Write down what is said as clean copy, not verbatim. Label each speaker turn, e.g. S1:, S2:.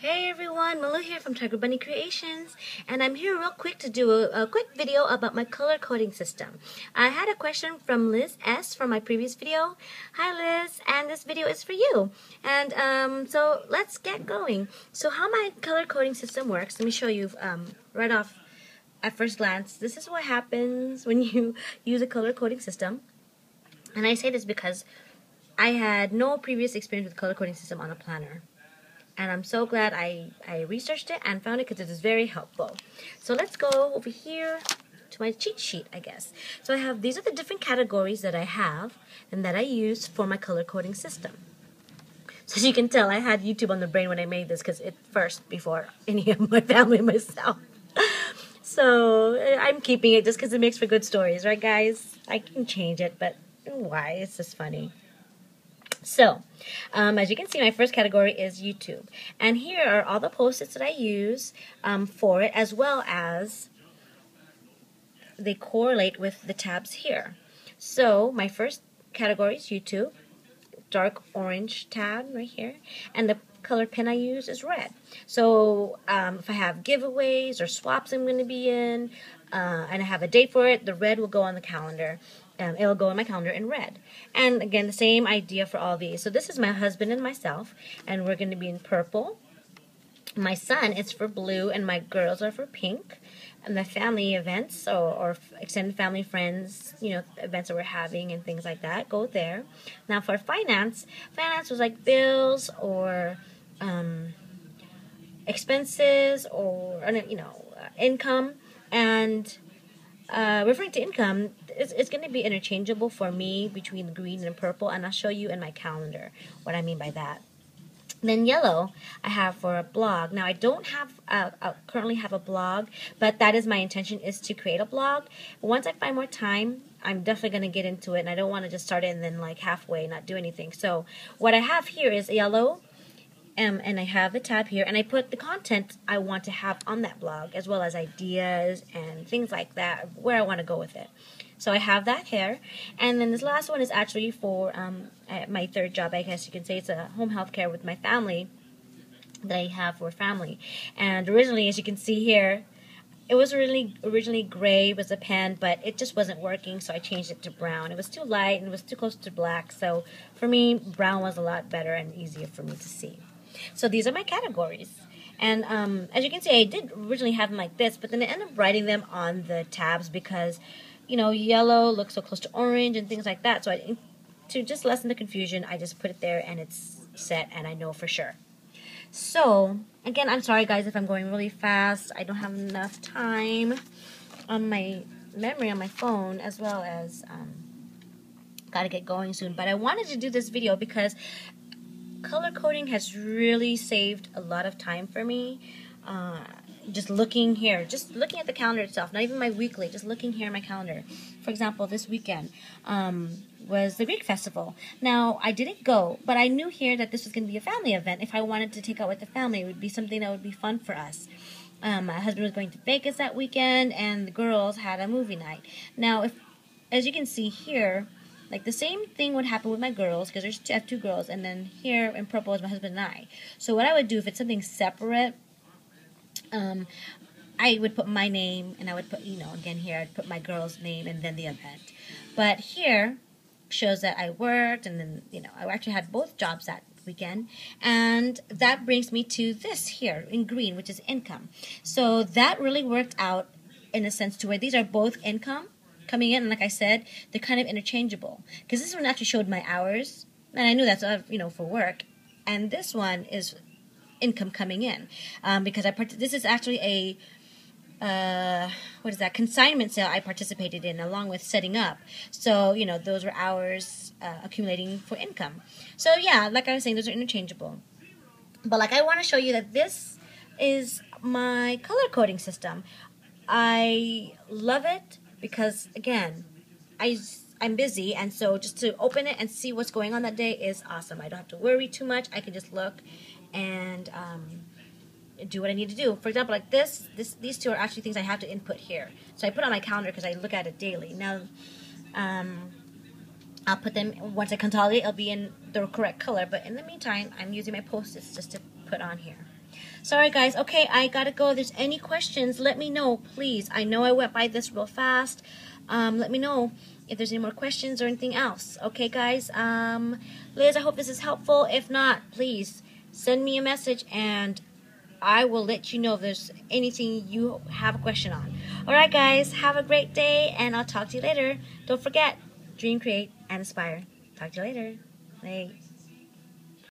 S1: Hey everyone, Milo here from Tiger Bunny Creations, and I'm here real quick to do a quick video about my color coding system. I had a question from Liz S from my previous video. Hi Liz, and this video is for you. And so let's get going. So how my color coding system works, let me show you right off at first glance. This is what happens when you use a color coding system. And I say this because I had no previous experience with color coding system on a planner. And I'm so glad I researched it and found it because it is very helpful. So let's go over here to my cheat sheet, I guess. So these are the different categories that I have and that I use for my color coding system. So as you can tell, I had YouTube on the brain when I made this because it first before any of my family myself. So I'm keeping it just because it makes for good stories, right guys? I can change it, but why? It's just funny. So, as you can see, my first category is YouTube. And here are all the post-its that I use for it, as well as they correlate with the tabs here. So, my first category is YouTube, dark orange tab right here, and the color pen I use is red. So, if I have giveaways or swaps I'm going to be in, and I have a date for it, the red will go on the calendar. It'll go in my calendar in red. And again, the same idea for all these. So this is my husband and myself, and we're going to be in purple. My son is for blue, and my girls are for pink. And the family events or extended family friends, events that we're having and things like that, go there. Now for finance was like bills or expenses or income. And referring to income, it's going to be interchangeable for me between green and purple, and I'll show you in my calendar what I mean by that. Then yellow I have for a blog. Now I don't have currently have a blog, but that is my intention, is to create a blog. Once I find more time, I'm definitely going to get into it, and I don't want to just start it and then like halfway not do anything. So what I have here is yellow. And I have the tab here, and I put the content I want to have on that blog, as well as ideas and things like that, where I want to go with it. So I have that here. And then this last one is actually for my third job, I guess you can say. It's a home health care with my family that I have for family. And originally, as you can see here, it was originally gray was a pen, but it just wasn't working, so I changed it to brown. It was too light and it was too close to black, so for me, brown was a lot better and easier for me to see. So these are my categories. And as you can see, I did originally have them like this, but then I ended up writing them on the tabs because, yellow looks so close to orange and things like that. So to just lessen the confusion, I just put it there and it's set and I know for sure. So, again, I'm sorry guys if I'm going really fast. I don't have enough time on my memory on my phone, as well as gotta get going soon. But I wanted to do this video because color coding has really saved a lot of time for me. Just looking here, just looking at the calendar itself, not even my weekly, just looking here at my calendar. For example, this weekend was the Greek festival. Now, I didn't go, but I knew here that this was going to be a family event. If I wanted to take out with the family, it would be something that would be fun for us. My husband was going to Vegas that weekend, and the girls had a movie night. Now, as you can see here, like the same thing would happen with my girls, because I have two girls, and then here in purple is my husband and I. So what I would do, if it's something separate, I would put my name, and I would put, again here, I'd put my girl's name and then the event. But here shows that I worked, and then, I actually had both jobs that weekend. And that brings me to this here in green, which is income. So that really worked out in a sense to where these are both income coming in, and like I said, they're kind of interchangeable. Because this one actually showed my hours, and I knew that's, for work. And this one is income coming in, because this is actually a consignment sale I participated in along with setting up. So, those were hours accumulating for income. So yeah, like I was saying, those are interchangeable. But like, I want to show you that this is my color coding system. I love it because, again, I'm busy, and so just to open it and see what's going on that day is awesome. I don't have to worry too much. I can just look and do what I need to do. For example, like these two are actually things I have to input here. So I put on my calendar because I look at it daily. Now, I'll put them, once I consolidate, it'll be in the correct color. But in the meantime, I'm using my Post-its just to put on here. Sorry, guys. Okay, I gotta go. If there's any questions, let me know, please. I know I went by this real fast. Let me know if there's any more questions or anything else. Okay, guys. Liz, I hope this is helpful. If not, please send me a message and I will let you know if there's anything you have a question on. Alright, guys. Have a great day, and I'll talk to you later. Don't forget, dream, create, and inspire. Talk to you later. Bye.